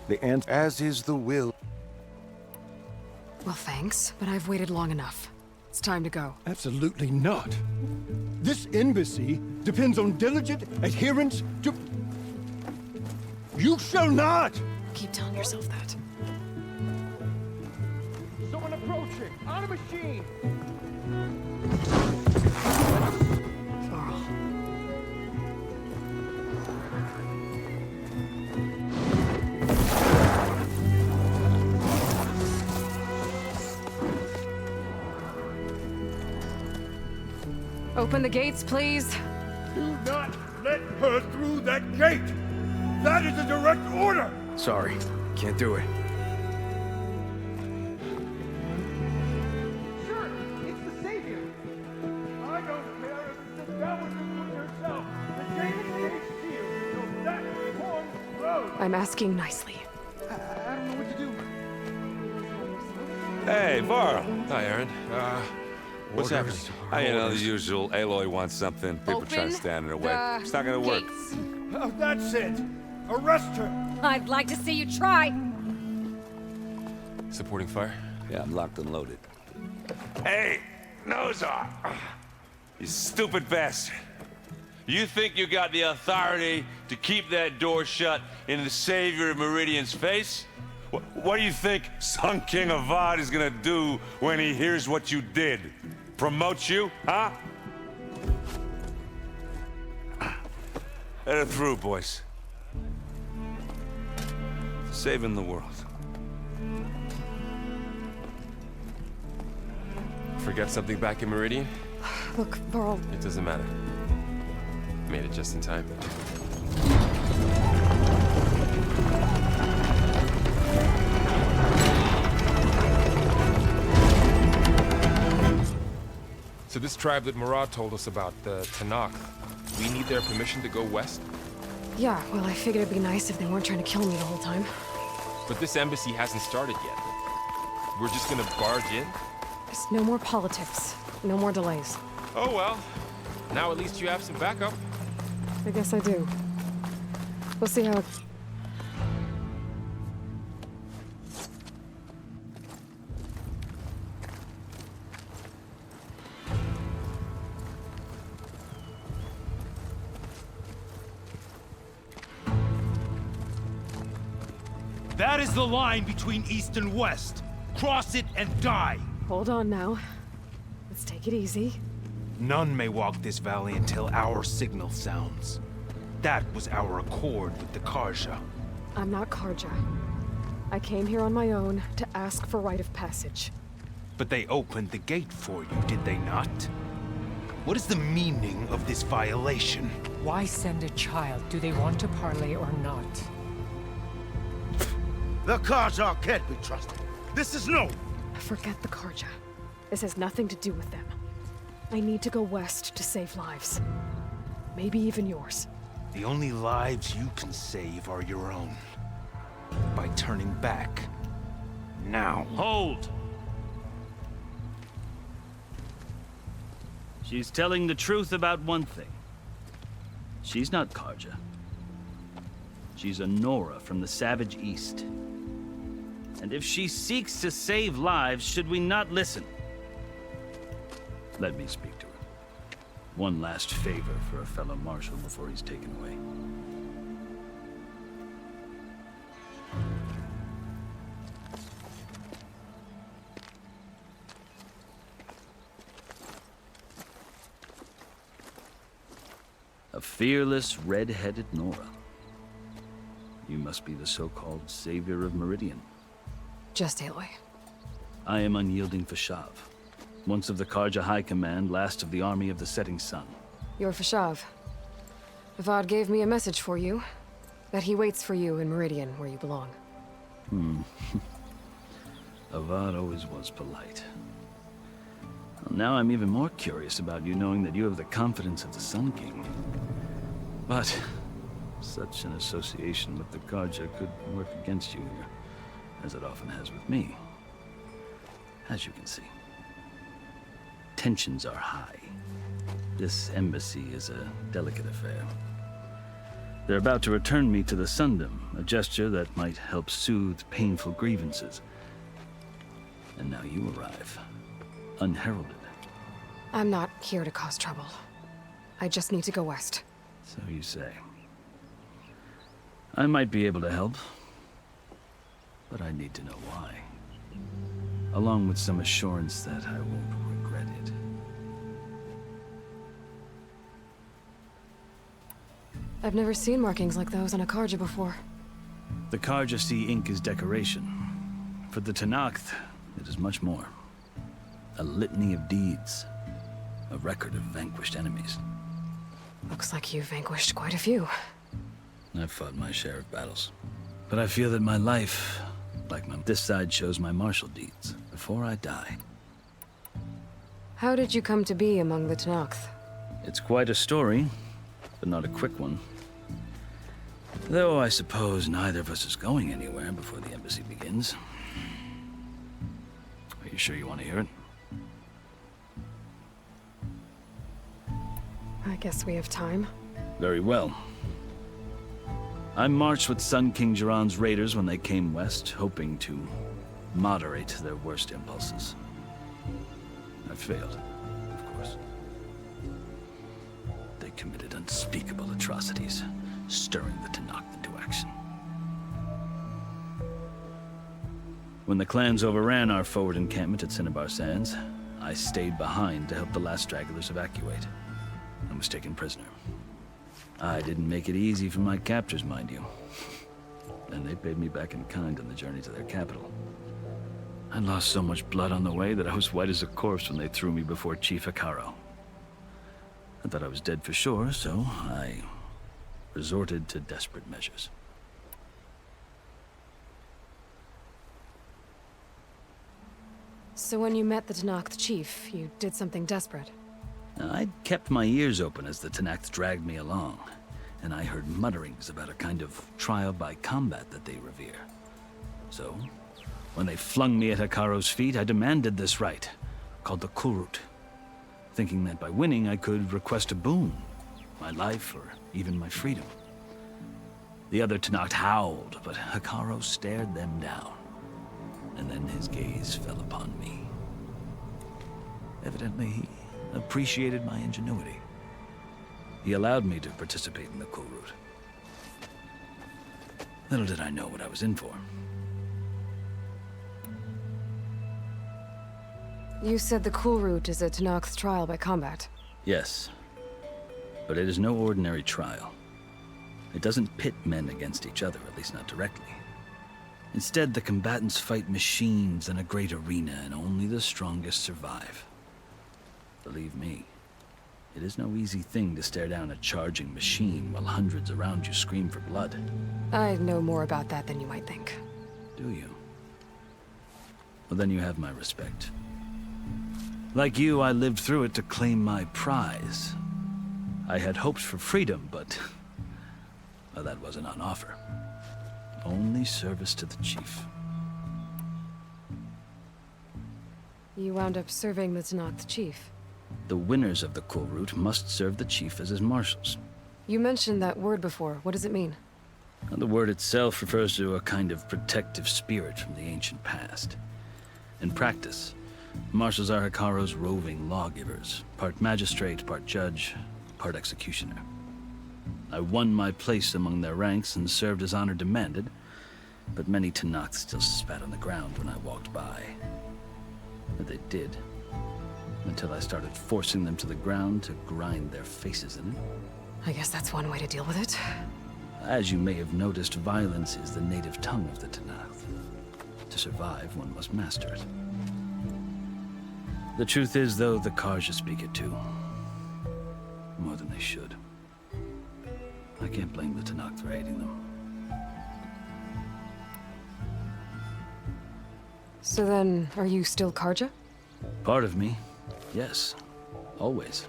The answer, as is the will. Well, thanks, but I've waited long enough. It's time to go. Absolutely not. This embassy depends on diligent adherence to... You shall not! Keep telling yourself that. Someone approaching! On a machine! Varl. Open the gates, please. Do not let her through that gate! That is a direct order! Sorry, can't do it. Sir, it's the Savior! I don't care if it's the devil you put yourself! The gate stays sealed until that horn blows! I'm asking nicely. I don't know what to do. Hey, Varl. Hi, Aaron. What's happening? You know, the usual. Aloy wants something. People try to stand in her way. It's not gonna work. Oh, that's it! Arrest her! I'd like to see you try. Supporting fire? Yeah, I'm locked and loaded. Hey, Nozar! You stupid bastard. You think you got the authority to keep that door shut in the Savior of Meridian's face? What do you think Sun King Avad is gonna do when he hears what you did? Promote you, huh? Let her through, boys. Saving the world. Forget something back in Meridian? Look, Varl, It doesn't matter. Made it just in time. So this tribe that Murad told us about, the Tanakh, we need their permission to go west? yeah, well, I figured it'd be nice if they weren't trying to kill me the whole time. But this embassy hasn't started yet. We're just gonna barge in? Just no more politics. No more delays. Oh well. Now at least you have some backup. I guess I do. We'll see how it... That is the line between East and West. Cross it and die. Hold on now. Let's take it easy. None may walk this valley until our signal sounds. That was our accord with the Karja. I'm not Karja. I came here on my own to ask for rite of passage. But they opened the gate for you, did they not? What is the meaning of this violation? Why send a child? Do they want to parley or not? The Karja can't be trusted. This is no... Forget the Karja. This has nothing to do with them. I need to go west to save lives. Maybe even yours. The only lives you can save are your own. By turning back. Now. Hold! She's telling the truth about one thing. She's not Karja. She's a Nora from the Savage East. And if she seeks to save lives, should we not listen? Let me speak to her. One last favor for a fellow marshal before he's taken away. A fearless, red-headed Nora. You must be the so-called Savior of Meridian. Just Aloy. I am Unyielding Fashav, once of the Karja High Command, last of the Army of the Setting Sun. You're Fashav. Avad gave me a message for you. That he waits for you in Meridian, where you belong. Avad always was polite. Well, now I'm even more curious about you knowing that you have the confidence of the Sun King. But such an association with the Karja could work against you here, as it often has with me. As you can see, tensions are high. This embassy is a delicate affair. They're about to return me to the Sundom, a gesture that might help soothe painful grievances. And now you arrive, unheralded. I'm not here to cause trouble. I just need to go west. So you say. I might be able to help, but I need to know why. Along with some assurance that I won't regret it. I've never seen markings like those on a Karja before. The Karja see ink as decoration. For the Tenakth, it is much more. A litany of deeds. A record of vanquished enemies. Looks like you've vanquished quite a few. I've fought my share of battles. But I feel that my life, this side shows my martial deeds before I die. How did you come to be among the Tenakth? It's quite a story, but not a quick one. Though I suppose neither of us is going anywhere before the embassy begins. Are you sure you want to hear it? I guess we have time. Very well. I marched with Sun King Jiran's raiders when they came west, hoping to moderate their worst impulses. I failed, of course. They committed unspeakable atrocities, stirring the Tenakth into action. When the clans overran our forward encampment at Cinnabar Sands, I stayed behind to help the last stragglers evacuate. I was taken prisoner. I didn't make it easy for my captors, mind you. And they paid me back in kind on the journey to their capital. I lost so much blood on the way that I was white as a corpse when they threw me before Chief Hekarro. I thought I was dead for sure, so I resorted to desperate measures. So when you met the Tenakth chief, you did something desperate? I'd kept my ears open as the Tenakth dragged me along, and I heard mutterings about a kind of trial by combat that they revere. So, when they flung me at Hekarro's feet, I demanded this right, called the Kulrut, thinking that by winning I could request a boon, my life or even my freedom. The other Tenakth howled, but Hekarro stared them down, and then his gaze fell upon me. Evidently, he appreciated my ingenuity. He allowed me to participate in the Kulrut. Little did I know what I was in for. You said the Kulrut is a Tenakth trial by combat. Yes, but it is no ordinary trial. It doesn't pit men against each other, at least not directly. Instead, the combatants fight machines in a great arena, and only the strongest survive. Believe me, it is no easy thing to stare down a charging machine while hundreds around you scream for blood. I know more about that than you might think. Do you? Well, then you have my respect. Like you, I lived through it to claim my prize. I had hoped for freedom, but well, that wasn't on offer. Only service to the chief. You wound up serving the Tenakth chief. The winners of the Kulrut must serve the chief as his marshals. You mentioned that word before. What does it mean? The word itself refers to a kind of protective spirit from the ancient past. In practice, marshals are Hekarro's roving lawgivers, part magistrate, part judge, part executioner. I won my place among their ranks and served as honor demanded, but many Tenakth still spat on the ground when I walked by. But they did, until I started forcing them to the ground to grind their faces in it. I guess that's one way to deal with it. As you may have noticed, violence is the native tongue of the Tenakth. To survive, one must master it. The truth is, though, the Karja speak it too. More than they should. I can't blame the Tenakth for hating them. So then, are you still Karja? Part of me, yes. Always.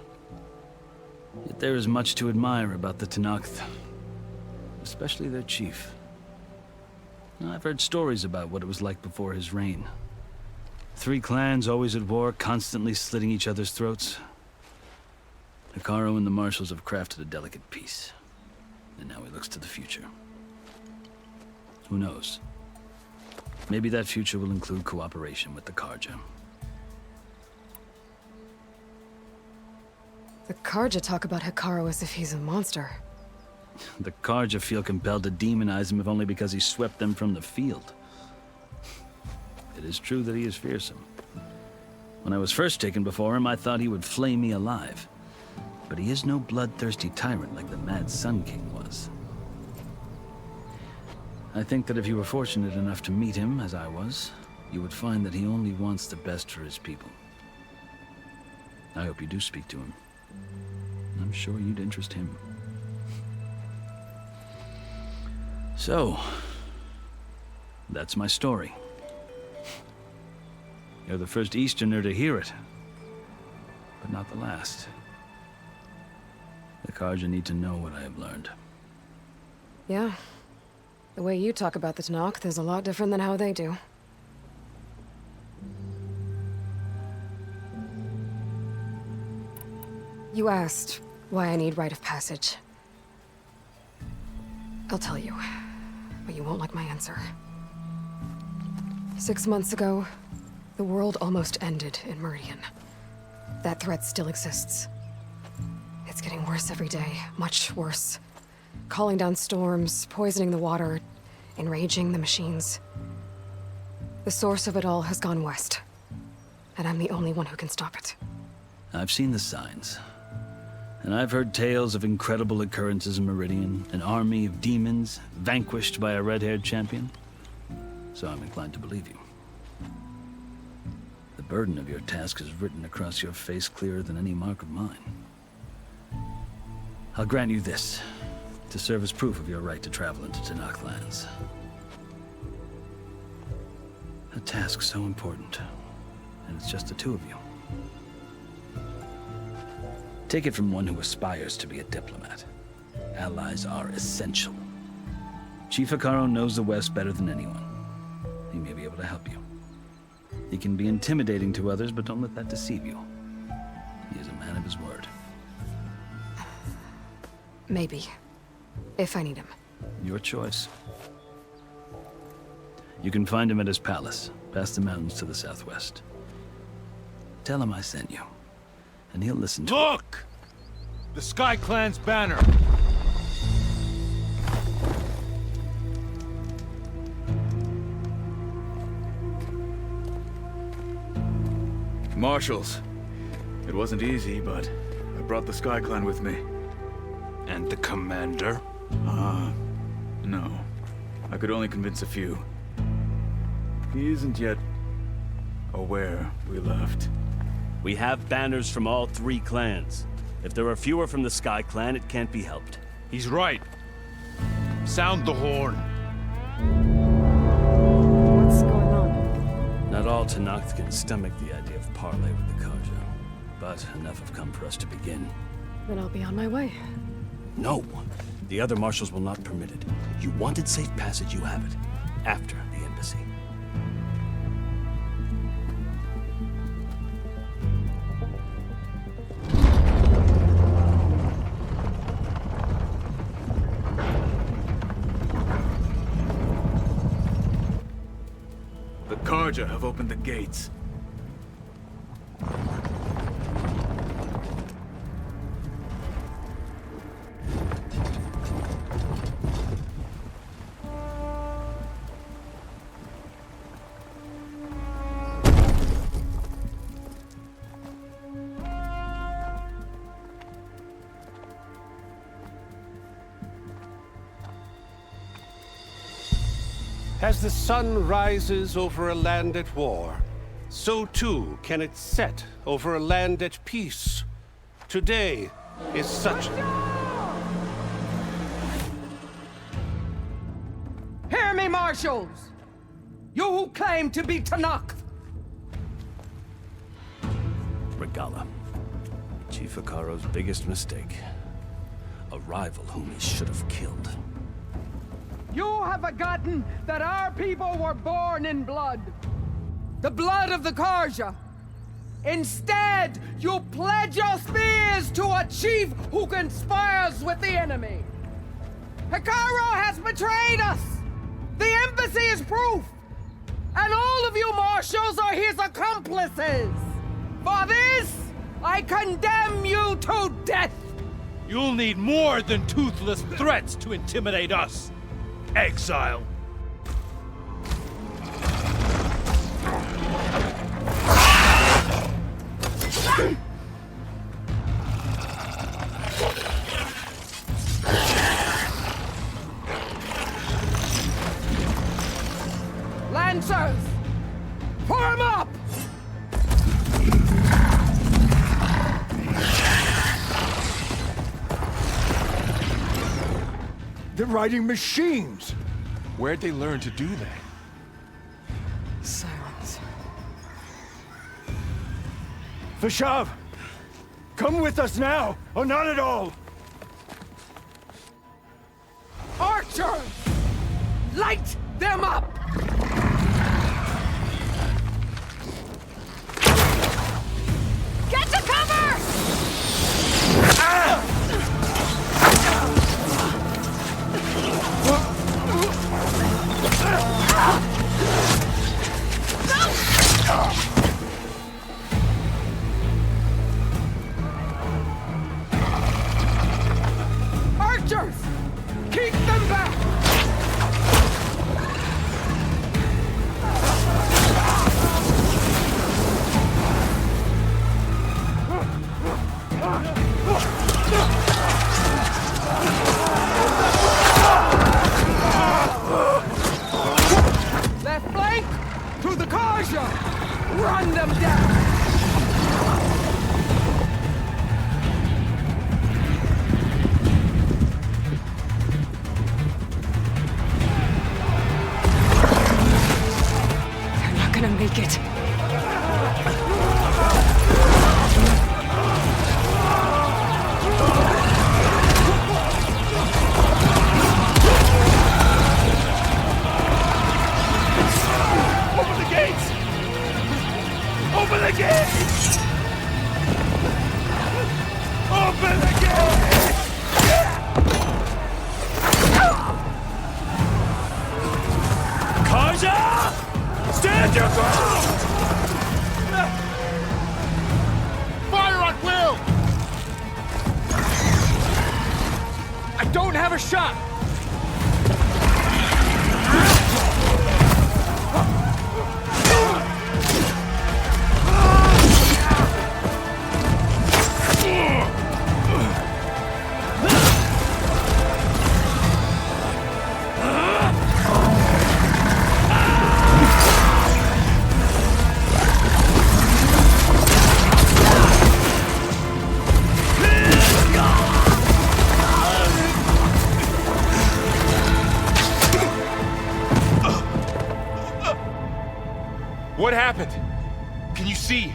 Yet there is much to admire about the Tenakth. Especially their chief. I've heard stories about what it was like before his reign. 3 clans always at war, constantly slitting each other's throats. Hekarro and the marshals have crafted a delicate peace. and now he looks to the future. Who knows? Maybe that future will include cooperation with the Carja. The Karja talk about Hekarro as if he's a monster. The Carja feel compelled to demonize him if only because he swept them from the field. It is true that he is fearsome. When I was first taken before him, I thought he would flay me alive. But he is no bloodthirsty tyrant like the Mad Sun King was. I think that if you were fortunate enough to meet him, as I was, you would find that he only wants the best for his people. I hope you do speak to him. I'm sure you'd interest him. So, that's my story. You're the first Easterner to hear it, but not the last. The Carja need to know what I have learned. Yeah. The way you talk about the Tanakh is a lot different than how they do. You asked why I need rite of passage. I'll tell you, but you won't like my answer. 6 months ago, the world almost ended in Meridian. That threat still exists. It's getting worse every day, much worse. Calling down storms, poisoning the water, enraging the machines. The source of it all has gone west, and I'm the only one who can stop it. I've seen the signs. And I've heard tales of incredible occurrences in Meridian, an army of demons vanquished by a red-haired champion. So I'm inclined to believe you. The burden of your task is written across your face clearer than any mark of mine. I'll grant you this, to serve as proof of your right to travel into Tanakh lands. A task so important, and it's just the two of you. Take it from one who aspires to be a diplomat. Allies are essential. Chief Hekarro knows the West better than anyone. He may be able to help you. He can be intimidating to others, but don't let that deceive you. He is a man of his word. Maybe. If I need him. Your choice. You can find him at his palace, past the mountains to the southwest. Tell him I sent you, and he'll listen to it. Look! The Sky Clan's banner! Marshals. It wasn't easy, but I brought the Sky Clan with me. And the commander? No. I could only convince a few. He isn't yet aware we left. We have banners from all 3 clans. If there are fewer from the Sky Clan, it can't be helped. He's right. Sound the horn. What's going on? Not all Tanakh can stomach the idea of parley with the Carja, but enough have come for us to begin. Then I'll be on my way. No. The other marshals will not permit it. You wanted safe passage, you have it. After the embassy. The Carja have opened the gates. As the sun rises over a land at war, so too can it set over a land at peace. Today is such... Hear me, marshals! You who claim to be Tanakh! Regalla. Chief Hekarro's biggest mistake. A rival whom he should have killed. You have forgotten that our people were born in blood. The blood of the Carja. Instead, you pledge your spears to a chief who conspires with the enemy. Hekarro has betrayed us! The embassy is proof! And all of you marshals are his accomplices! For this, I condemn you to death! You'll need more than toothless threats to intimidate us. Exile. Lancers! Form up! They're riding machines. Where'd they learn to do that? Silence. Vashav! Come with us now, or not at all! Archers! Light them up! Get to cover! Archers! Keep them back! Left flank! To the Karja! Run them down! They're not gonna make it. Open the gates! Open the gates! Open the gates! Karja! Stand your ground! Fire at will! I don't have a shot! What happened? Can you see?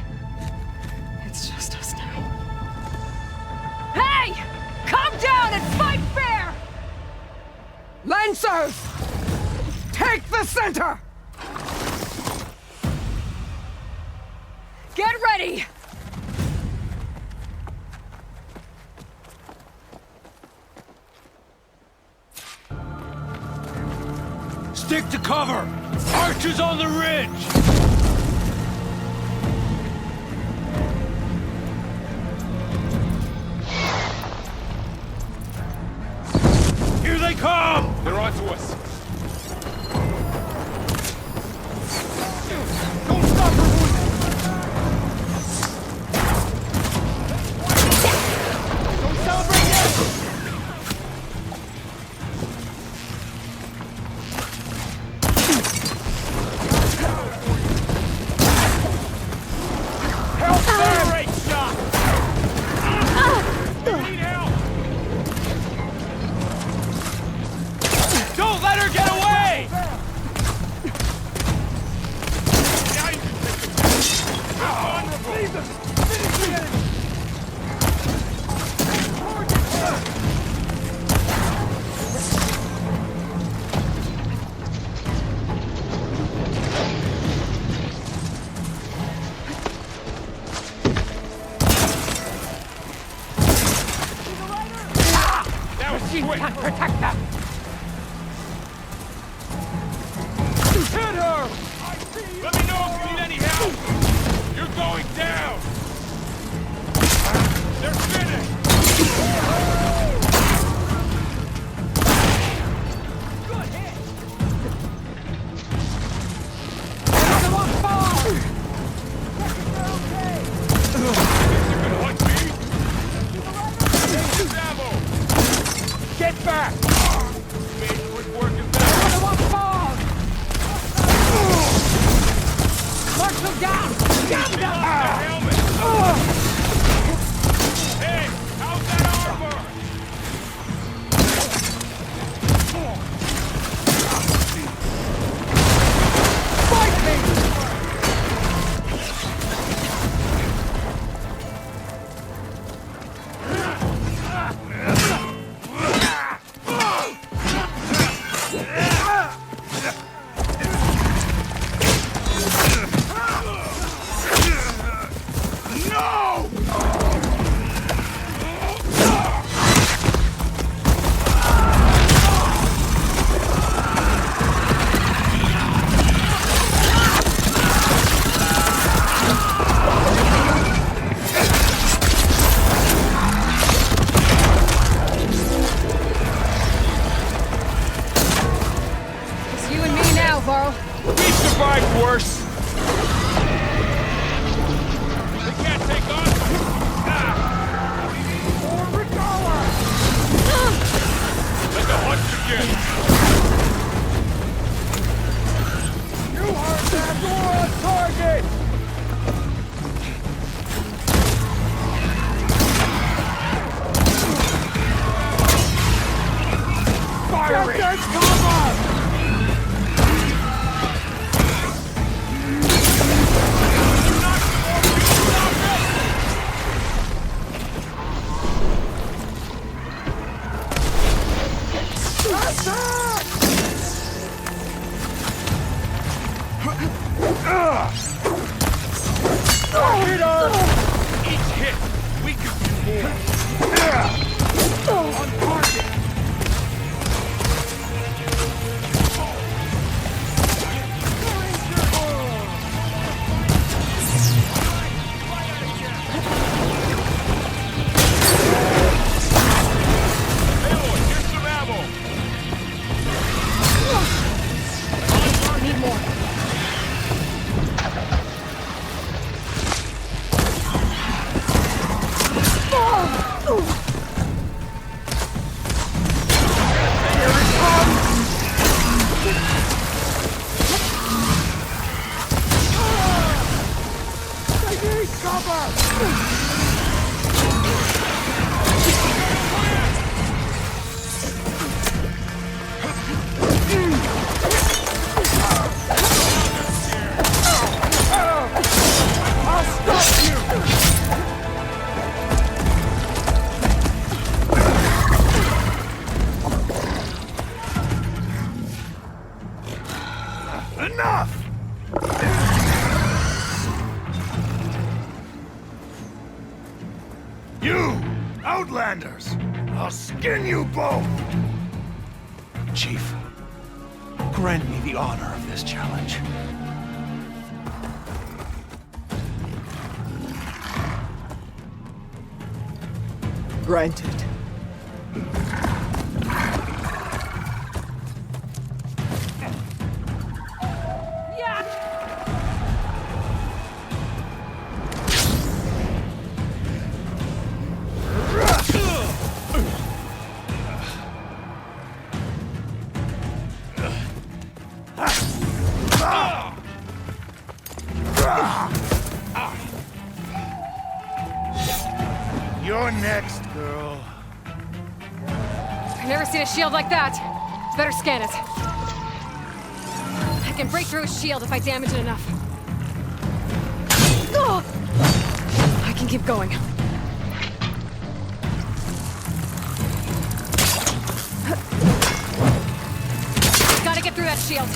It's just us now. Hey! Calm down and fight fair! Lancers! Take the center! Get ready! Stick to cover! Archers on the ridge! Here they come! They're onto us. Don't stop her! Don't celebrate yet! Help! Great shot! We need help! Don't let her get away! Leave them! Finish the enemy! That was quick. Protect them! Let me know if you need any help! You're going down! They're finished! Good hit! Someone fall! Check if they're okay! You gonna hunt me? Take this ammo! Get back! Made quick work of that! Someone fall! Marshal down! Down! Helmet! Hey, how's that armor? Fight me! It's you and me now, Varl. We survived worse! They can't take us! Let the hunt begin! You heard that! You're on target! Fire it! Get cover! Each hit, we can do more! On target! Aloy, here's some ammo! Need more. Enough! You! Outlanders! I'll skin you both! Chief, grant me the honor of this challenge. Granted. You're next, girl. I've never seen a shield like that. Better scan it. I can break through a shield if I damage it enough. Ugh! I can keep going. Gotta get through that shield.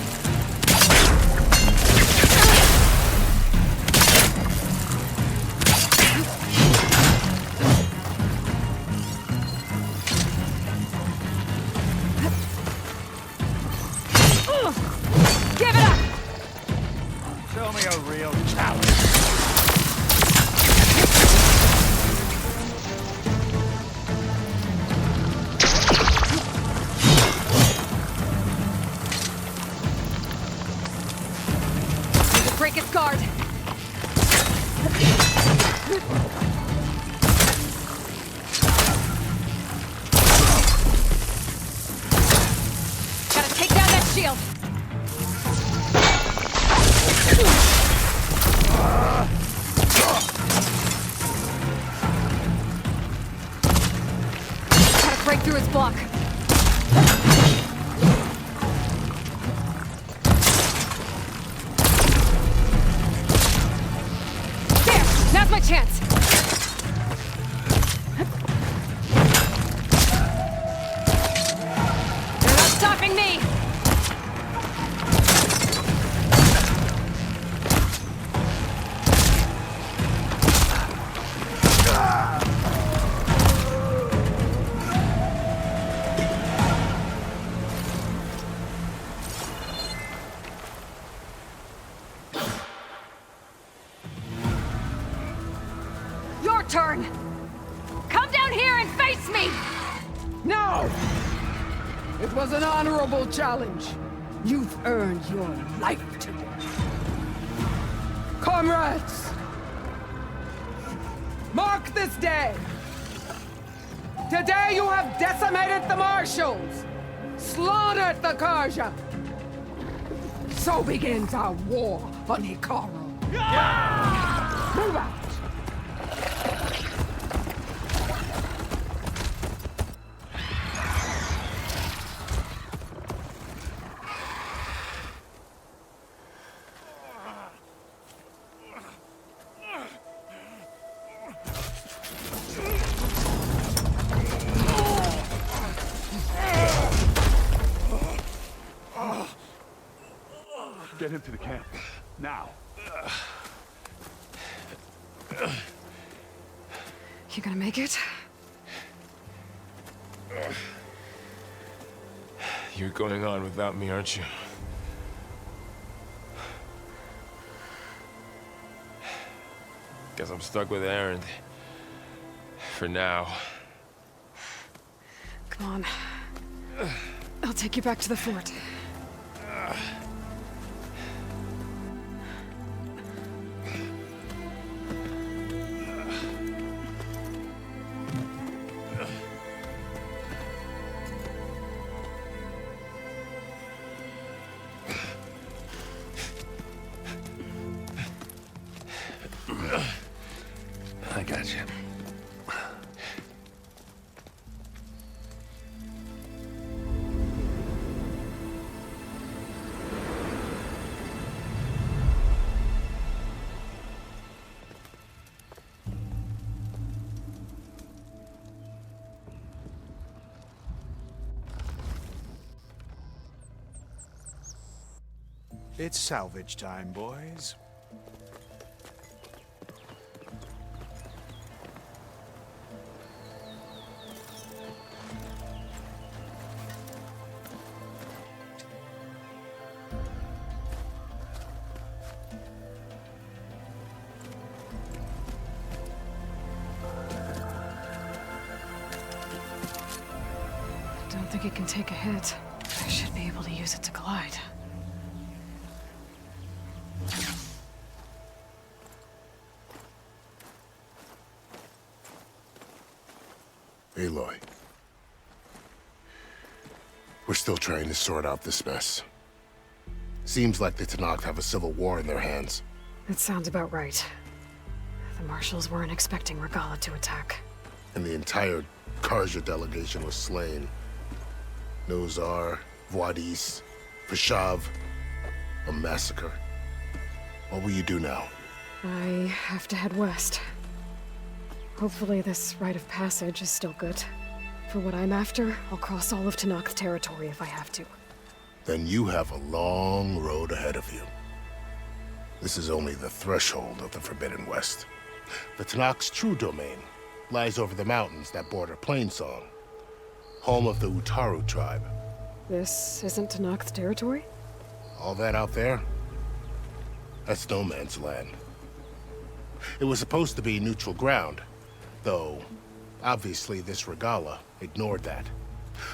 break through his block. There! Now's my chance! They're not stopping me! Your turn! Come down here and face me! No! It was an honorable challenge. You've earned your life today. Comrades! Mark this day! Today you have decimated the Marshals! Slaughtered the Karja! So begins our war on Hekarro. Move out! Get him to the camp. Now. You gonna make it? You're going on without me, aren't you? Guess I'm stuck with Erend. For now. Come on. I'll take you back to the fort. I got you. It's salvage time, boys. Don't think it can take a hit. I should be able to use it to glide. Aloy. We're still trying to sort out this mess. Seems like the Tenakth have a civil war in their hands. That sounds about right. The Marshals weren't expecting Regalla to attack. And the entire Karja delegation was slain. Nozar, Vuadis, Vashav, a massacre. What will you do now? I have to head west. Hopefully this rite of passage is still good. For what I'm after, I'll cross all of Tenakth territory if I have to. Then you have a long road ahead of you. This is only the threshold of the Forbidden West. The Tenakth's true domain lies over the mountains that border Plainsong, home of the Utaru tribe. This isn't Tenakth territory? All that out there? That's no man's land. It was supposed to be neutral ground, though obviously this Regalla ignored that.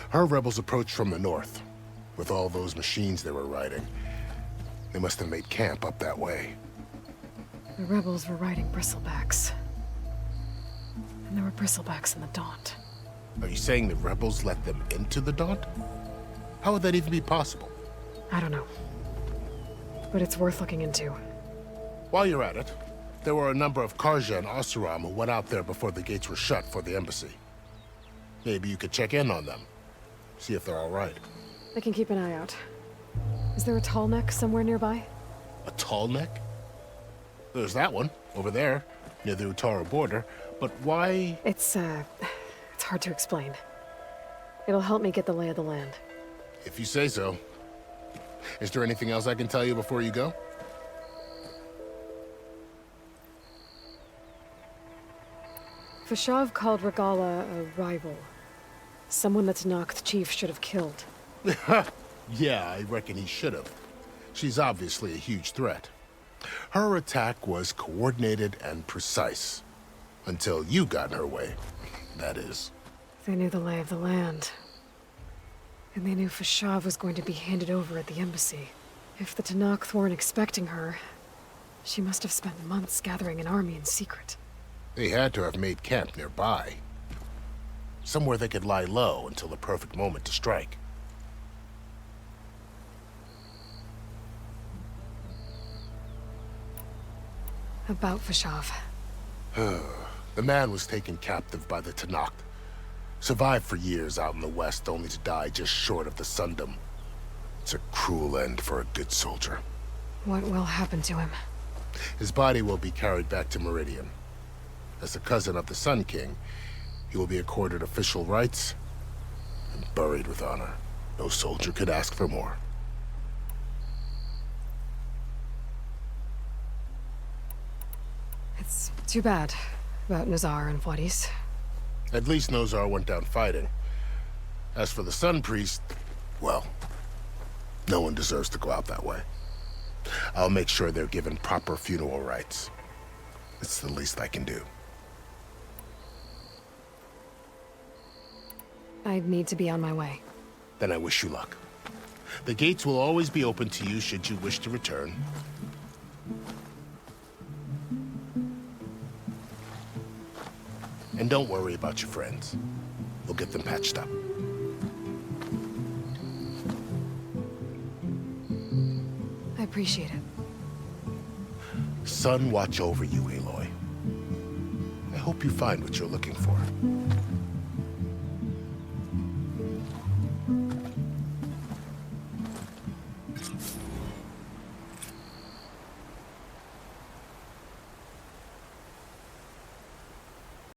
Her rebels approached from the north. With all those machines they were riding, they must have made camp up that way. The rebels were riding bristlebacks. And there were bristlebacks in the Daunt. Are you saying the rebels let them into the Daunt? How would that even be possible? I don't know. But it's worth looking into. While you're at it, there were a number of Karja and Oseram who went out there before the gates were shut for the embassy. Maybe you could check in on them. See if they're all right. I can keep an eye out. Is there a tall neck somewhere nearby? A tall neck? There's that one, over there, near the Utara border. But why... It's hard to explain. It'll help me get the lay of the land. If you say so. Is there anything else I can tell you before you go? Fashav called Regala a rival. Someone that Tenakth chief should have killed. Yeah, I reckon he should have. She's obviously a huge threat. Her attack was coordinated and precise. Until you got in her way, that is. They knew the lay of the land. And they knew Fashav was going to be handed over at the embassy. If the Tenakth weren't expecting her, she must have spent months gathering an army in secret. They had to have made camp nearby. Somewhere they could lie low until the perfect moment to strike. About Fashav. The man was taken captive by the Tenakth. Survived for years out in the west, only to die just short of the Sundom. It's a cruel end for a good soldier. What will happen to him? His body will be carried back to Meridian. As a cousin of the Sun King, he will be accorded official rights and buried with honor. No soldier could ask for more. It's too bad about Nazar and Wadis. At least Nozar went down fighting. As for the Sun Priest, well, no one deserves to go out that way. I'll make sure they're given proper funeral rites. It's the least I can do. I'd need to be on my way. Then I wish you luck. The gates will always be open to you should you wish to return. And don't worry about your friends. We'll get them patched up. I appreciate it. Sun watch over you, Aloy. I hope you find what you're looking for.